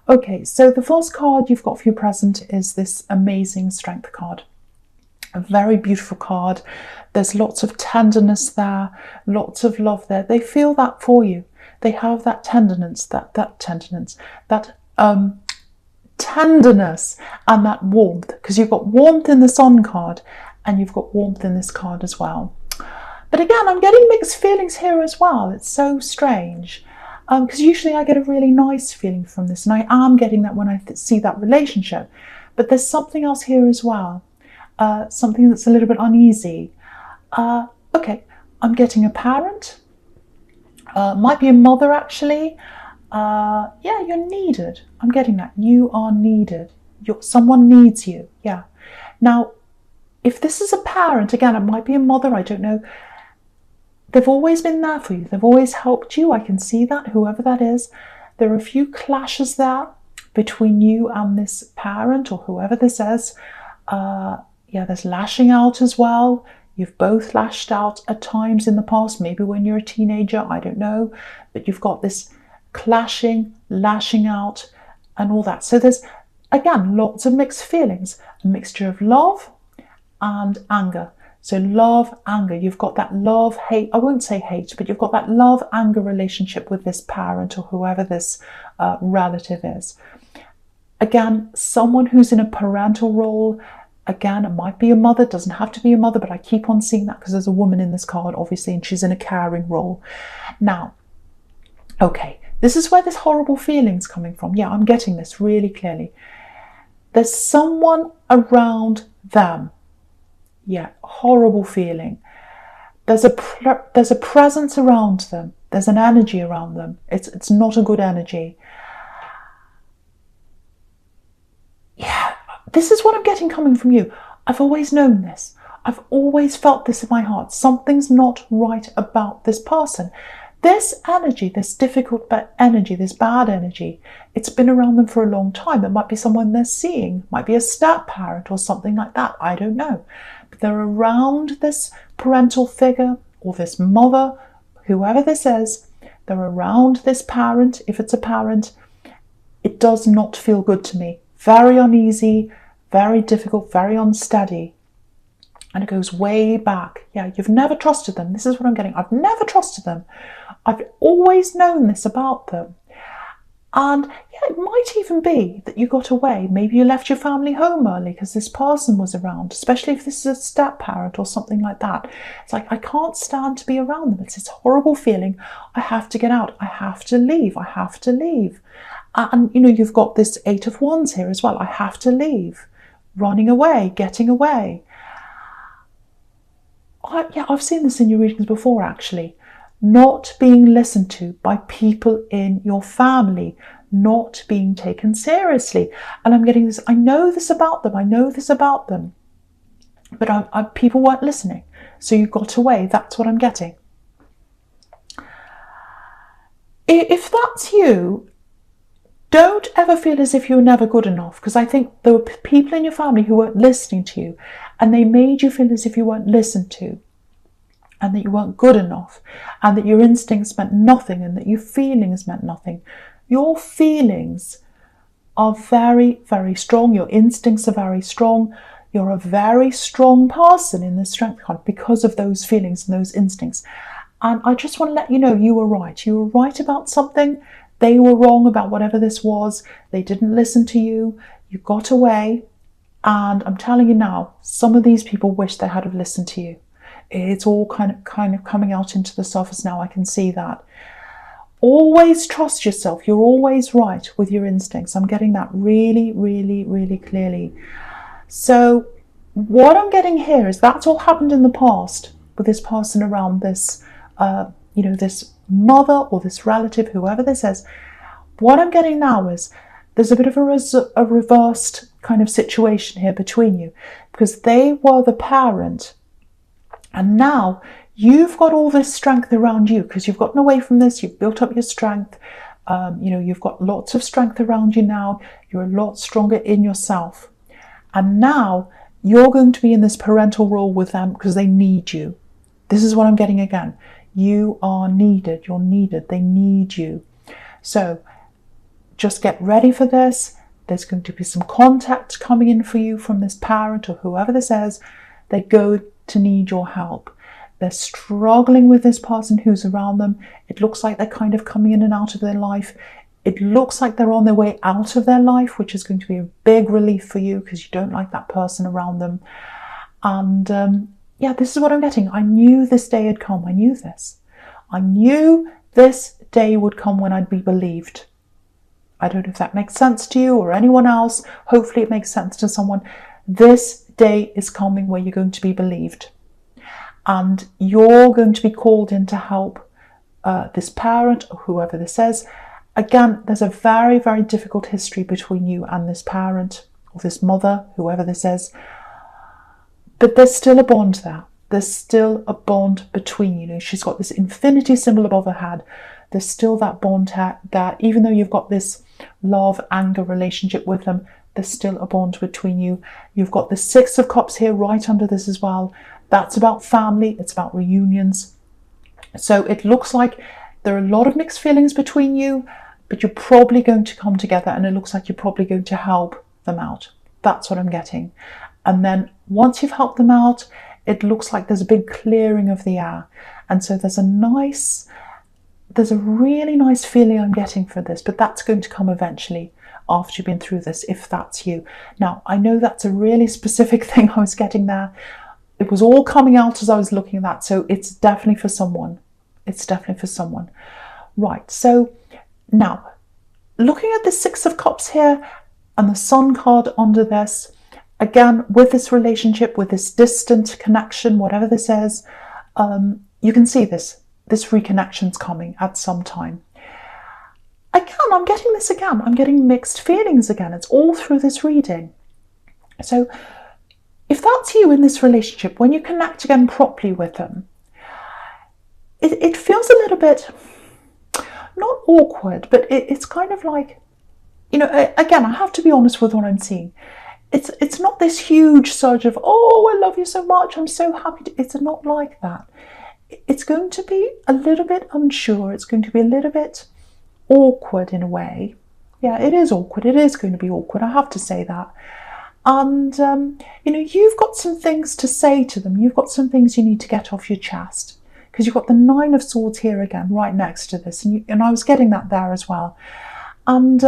Okay, so the first card you've got for your present is this amazing strength card. A very beautiful card. There's lots of tenderness there, lots of love there. They feel that for you. They have that tenderness, that tenderness and that warmth, because you've got warmth in the Sun card and you've got warmth in this card as well. But again, I'm getting mixed feelings here as well. It's so strange, because usually I get a really nice feeling from this, and I am getting that when I see that relationship. But there's something else here as well, something that's a little bit uneasy. Okay, I'm getting a parent, might be a mother actually. Yeah, you're needed. I'm getting that. You are needed. Someone needs you. Yeah. Now, if this is a parent, again, it might be a mother, I don't know. They've always been there for you. They've always helped you. I can see that, whoever that is. There are a few clashes there between you and this parent or whoever this is. Yeah, there's lashing out as well. You've both lashed out at times in the past, maybe when you're a teenager, I don't know. But you've got this clashing, lashing out and all that. So there's, again, lots of mixed feelings. A mixture of love and anger. So love, anger, you've got that love, hate, I won't say hate, but you've got that love, anger relationship with this parent or whoever this relative is. Again, someone who's in a parental role, again, it might be a mother, doesn't have to be a mother, but I keep on seeing that because there's a woman in this card, obviously, and she's in a caring role. Now, okay, this is where this horrible feeling's coming from. Yeah, I'm getting this really clearly. There's someone around them. Yeah, horrible feeling. There's a presence around them. There's an energy around them. It's not a good energy. Yeah, this is what I'm getting coming from you. I've always known this. I've always felt this in my heart. Something's not right about this person. This energy, this difficult energy, this bad energy, it's been around them for a long time. It might be someone they're seeing, might be a step parent or something like that. I don't know. But they're around this parental figure or this mother, whoever this is. They're around this parent. If it's a parent, it does not feel good to me. Very uneasy, very difficult, very unsteady. And it goes way back. Yeah, you've never trusted them. This is what I'm getting. I've never trusted them. I've always known this about them. And yeah, it might even be that you got away. Maybe you left your family home early because this person was around, especially if this is a step parent or something like that. It's like, I can't stand to be around them. It's this horrible feeling. I have to get out. I have to leave. I have to leave. And, you know, you've got this 8 of Wands here as well. I have to leave. Running away, getting away. Yeah, I've seen this in your readings before, actually. Not being listened to by people in your family, not being taken seriously. And I'm getting this, I know this about them, I know this about them. But people weren't listening. So you got away, that's what I'm getting. If that's you, don't ever feel as if you're never good enough, because I think there were people in your family who weren't listening to you, and they made you feel as if you weren't listened to, and that you weren't good enough, and that your instincts meant nothing, and that your feelings meant nothing. Your feelings are very, very strong. Your instincts are very strong. You're a very strong person in the Strength card because of those feelings and those instincts. And I just want to let you know, you were right. You were right about something. They were wrong about whatever this was. They didn't listen to you. You got away. And I'm telling you now, some of these people wish they had have listened to you. It's all kind of coming out into the surface now. I can see that. Always trust yourself. You're always right with your instincts. I'm getting that really, really, really clearly. So what I'm getting here is that's all happened in the past with this person around this, this mother or this relative, whoever this is. What I'm getting now is there's a bit of a reversed kind of situation here between you, because they were the parent, and now you've got all this strength around you because you've gotten away from this. You've built up your strength. You've got lots of strength around you now. You're a lot stronger in yourself, and now you're going to be in this parental role with them because they need you. This is what I'm getting again. You are needed. You're needed. They need you. So just get ready for this. There's going to be some contact coming in for you from this parent or whoever this is. They're going to need your help. They're struggling with this person who's around them. It looks like they're kind of coming in and out of their life. It looks like they're on their way out of their life, which is going to be a big relief for you because you don't like that person around them. And yeah, this is what I'm getting. I knew this day had come. I knew this. I knew this day would come when I'd be believed. I don't know if that makes sense to you or anyone else. Hopefully it makes sense to someone. This day is coming where you're going to be believed. And you're going to be called in to help this parent or whoever this is. Again, there's a very, very difficult history between you and this parent or this mother, whoever this is. But there's still a bond there. There's still a bond between you. She's got this infinity symbol above her head. There's still that bond that even though you've got this love, anger relationship with them, there's still a bond between you. You've got the Six of Cups here right under this as well. That's about family. It's about reunions. So it looks like there are a lot of mixed feelings between you, but you're probably going to come together and it looks like you're probably going to help them out. That's what I'm getting. And then once you've helped them out, it looks like there's a big clearing of the air. And so there's a really nice feeling I'm getting for this, but that's going to come eventually after you've been through this, if that's you. Now, I know that's a really specific thing I was getting there. It was all coming out as I was looking at that, so it's definitely for someone. It's definitely for someone. Right, so now, looking at the Six of Cups here and the Sun card under this, again, with this relationship, with this distant connection, whatever this is, you can see this reconnection's coming at some time. Again, I'm getting this again. I'm getting mixed feelings again. It's all through this reading. So if that's you in this relationship, when you connect again properly with them, it feels a little bit, not awkward, but it's kind of like, you know, again, I have to be honest with what I'm seeing. It's not this huge surge of, oh, I love you so much, I'm so happy. It's not like that. It's going to be a little bit unsure. It's going to be a little bit awkward in a way. Yeah, it is awkward. It is going to be awkward. I have to say that. And, you know, you've got some things to say to them. You've got some things you need to get off your chest. Because you've got the Nine of Swords here again, right next to this. And I was getting that there as well. And,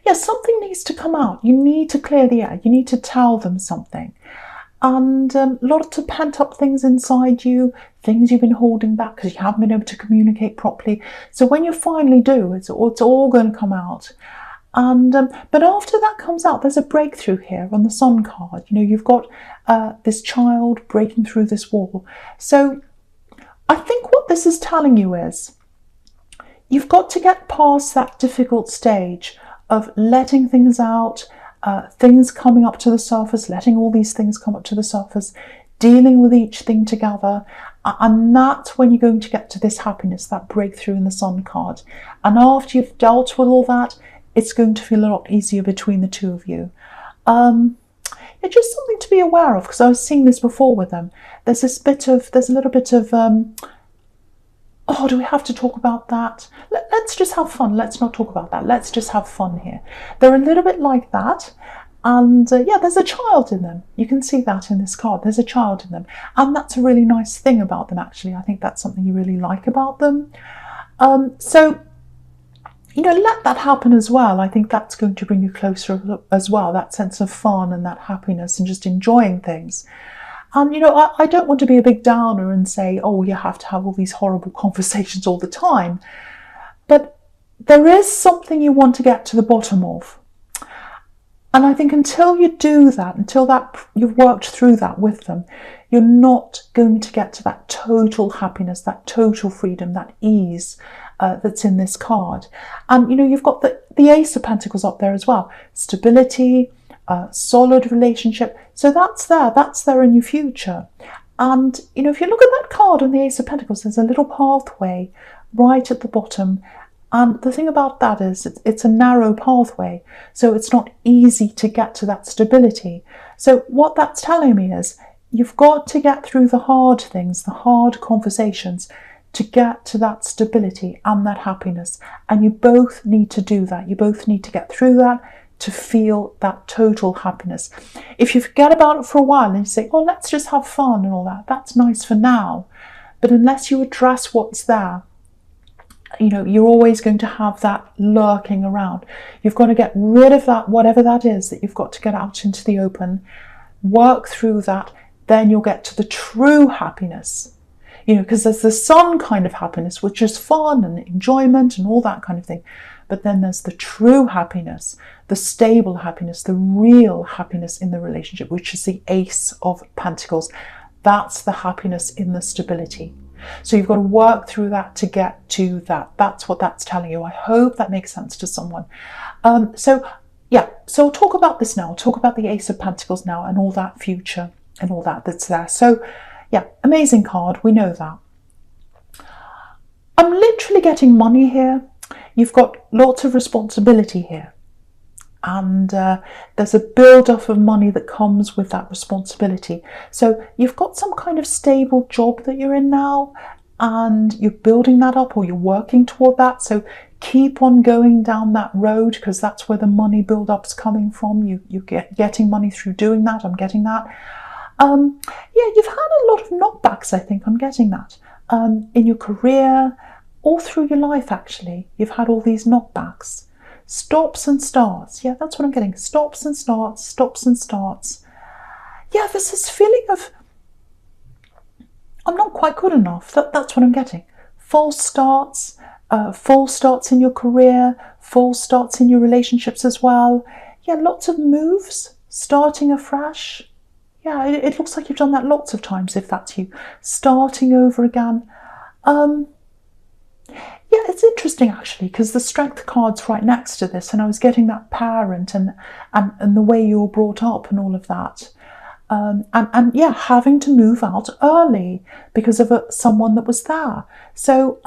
yeah, something needs to come out. You need to clear the air. You need to tell them something. And lots of pent-up things inside you, things you've been holding back because you haven't been able to communicate properly. So when you finally do, it's all going to come out. And but after that comes out, there's a breakthrough here on the Sun card. You know, you've got this child breaking through this wall. So I think what this is telling you is you've got to get past that difficult stage of letting things out, things coming up to the surface, letting all these things come up to the surface, dealing with each thing together. And that's when you're going to get to this happiness, that breakthrough in the Sun card. And after you've dealt with all that, it's going to feel a lot easier between the two of you. It's just something to be aware of, because I was seeing this before with them. There's a little bit of, oh, do we have to talk about that? Let's just have fun. Let's not talk about that. Let's just have fun here. They're a little bit like that. And yeah, there's a child in them. You can see that in this card. There's a child in them. And that's a really nice thing about them, actually. I think that's something you really like about them. So, you know, let that happen as well. I think that's going to bring you closer as well, that sense of fun and that happiness and just enjoying things. And, you know, I don't want to be a big downer and say, oh, you have to have all these horrible conversations all the time. But there is something you want to get to the bottom of. And I think until you do that, until you've worked through that with them, you're not going to get to that total happiness, that total freedom, that ease that's in this card. And, you know, you've got the Ace of Pentacles up there as well. Stability, solid relationship. So that's there in your future. And, you know, if you look at that card on the Ace of Pentacles, there's a little pathway right at the bottom. And the thing about that is it's a narrow pathway, so it's not easy to get to that stability. So what that's telling me is you've got to get through the hard things, the hard conversations, to get to that stability and that happiness. And you both need to do that. You both need to get through that to feel that total happiness. If you forget about it for a while and you say, oh, let's just have fun and all that, that's nice for now. But unless you address what's there, you know, you're always going to have that lurking around. You've got to get rid of that, whatever that is that you've got to get out into the open, work through that, then you'll get to the true happiness. You know, because there's the sun kind of happiness, which is fun and enjoyment and all that kind of thing. But then there's the true happiness, the stable happiness, the real happiness in the relationship, which is the Ace of Pentacles. That's the happiness in the stability. So you've got to work through that to get to that. That's what that's telling you. I hope that makes sense to someone. So I'll talk about this now. I'll talk about the Ace of Pentacles now and all that future and all that that's there. So yeah, amazing card. We know that. I'm literally getting money here. You've got lots of responsibility here. And there's a build-up of money that comes with that responsibility. So you've got some kind of stable job that you're in now, and you're building that up, or you're working toward that. So keep on going down that road, because that's where the money build-up's coming from. You're getting money through doing that. I'm getting that. Yeah, you've had a lot of knockbacks, I think. I'm getting that. In your career, all through your life, actually, you've had all these knockbacks. Stops and starts. Yeah, that's what I'm getting. Stops and starts, stops and starts. Yeah, there's this feeling of, I'm not quite good enough. That's what I'm getting. False starts in your career, false starts in your relationships as well. Yeah, lots of moves, starting afresh. Yeah, it looks like you've done that lots of times, if that's you. Starting over again. Yeah, it's interesting actually, because the Strength card's right next to this, and I was getting that parent and the way you were brought up and all of that. And yeah, having to move out early because of someone that was there. So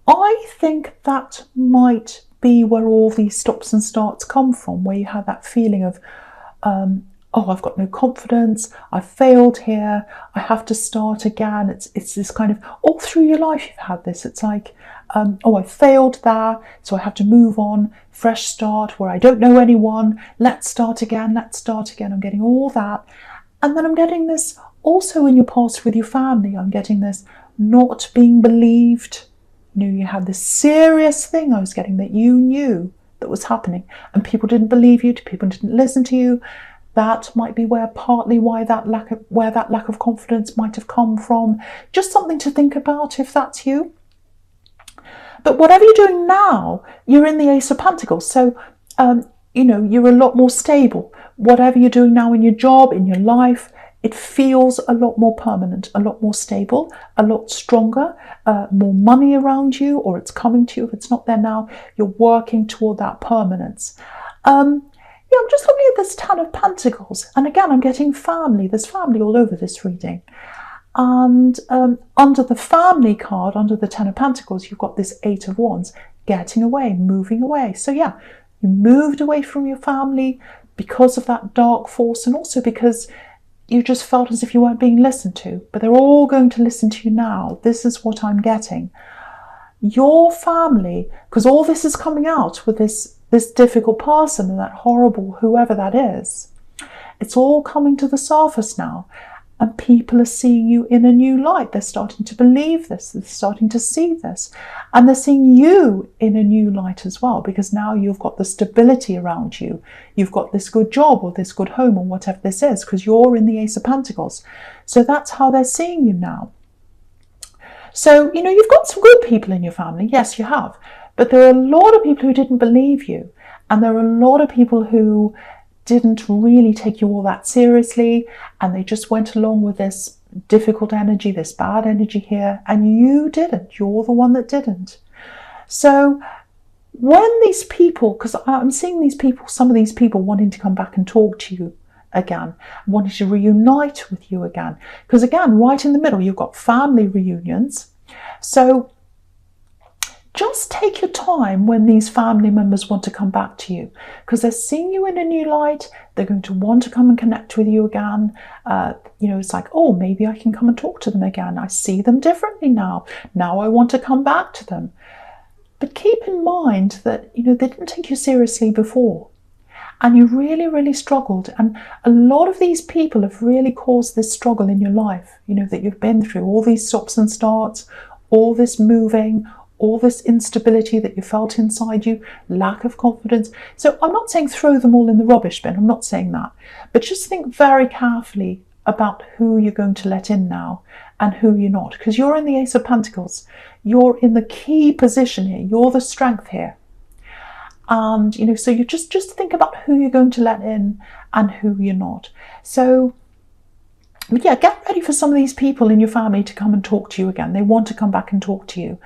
I think that might be where all these stops and starts come from, where you have that feeling of, oh, I've got no confidence, I've failed here, I have to start again. It's this kind of, all through your life you've had this. It's like, oh, I failed there, so I have to move on, fresh start, where I don't know anyone, let's start again. I'm getting all that. And then I'm getting this also in your past with your family. I'm getting this not being believed. You know, you had this serious thing I was getting that you knew that was happening, and people didn't believe you, people didn't listen to you. That might be partly why that lack of confidence might have come from. Just something to think about if that's you. But whatever you're doing now, you're in the Ace of Pentacles. So, you know, you're a lot more stable. Whatever you're doing now in your job, in your life, it feels a lot more permanent, a lot more stable, a lot stronger, more money around you, or it's coming to you. If it's not there now, you're working toward that permanence. Yeah, I'm just looking at this Ten of Pentacles, and again, I'm getting family. There's family all over this reading. And under the family card, under the Ten of Pentacles, you've got this Eight of Wands, getting away, moving away. So yeah, you moved away from your family because of that dark force, and also because you just felt as if you weren't being listened to. But they're all going to listen to you now. This is what I'm getting. Your family, because all this is coming out with this difficult person and that horrible whoever that is, it's all coming to the surface now, and people are seeing you in a new light. They're starting to believe this, they're starting to see this, and they're seeing you in a new light as well, because now you've got the stability around you, you've got this good job or this good home or whatever this is, because you're in the Ace of Pentacles. So that's how they're seeing you now. So, you know, you've got some good people in your family, yes you have, but there are a lot of people who didn't believe you, and there are a lot of people who didn't really take you all that seriously, and they just went along with this difficult energy, this bad energy here, and you didn't. You're the one that didn't. So when these people, because I'm seeing these people, some of these people wanting to come back and talk to you again, wanting to reunite with you again, because again, right in the middle, you've got family reunions. So just take your time when these family members want to come back to you, because they're seeing you in a new light. They're going to want to come and connect with you again. It's like, oh, maybe I can come and talk to them again. I see them differently now. Now I want to come back to them. But keep in mind that, they didn't take you seriously before. And you really, really struggled. And a lot of these people have really caused this struggle in your life, that you've been through. All these stops and starts, all this moving, all this instability that you felt inside you, lack of confidence. So I'm not saying throw them all in the rubbish bin. I'm not saying that. But just think very carefully about who you're going to let in now and who you're not. Because you're in the Ace of Pentacles. You're in the key position here. You're the strength here. And, so you just think about who you're going to let in and who you're not. So, yeah, get ready for some of these people in your family to come and talk to you again. They want to come back and talk to you.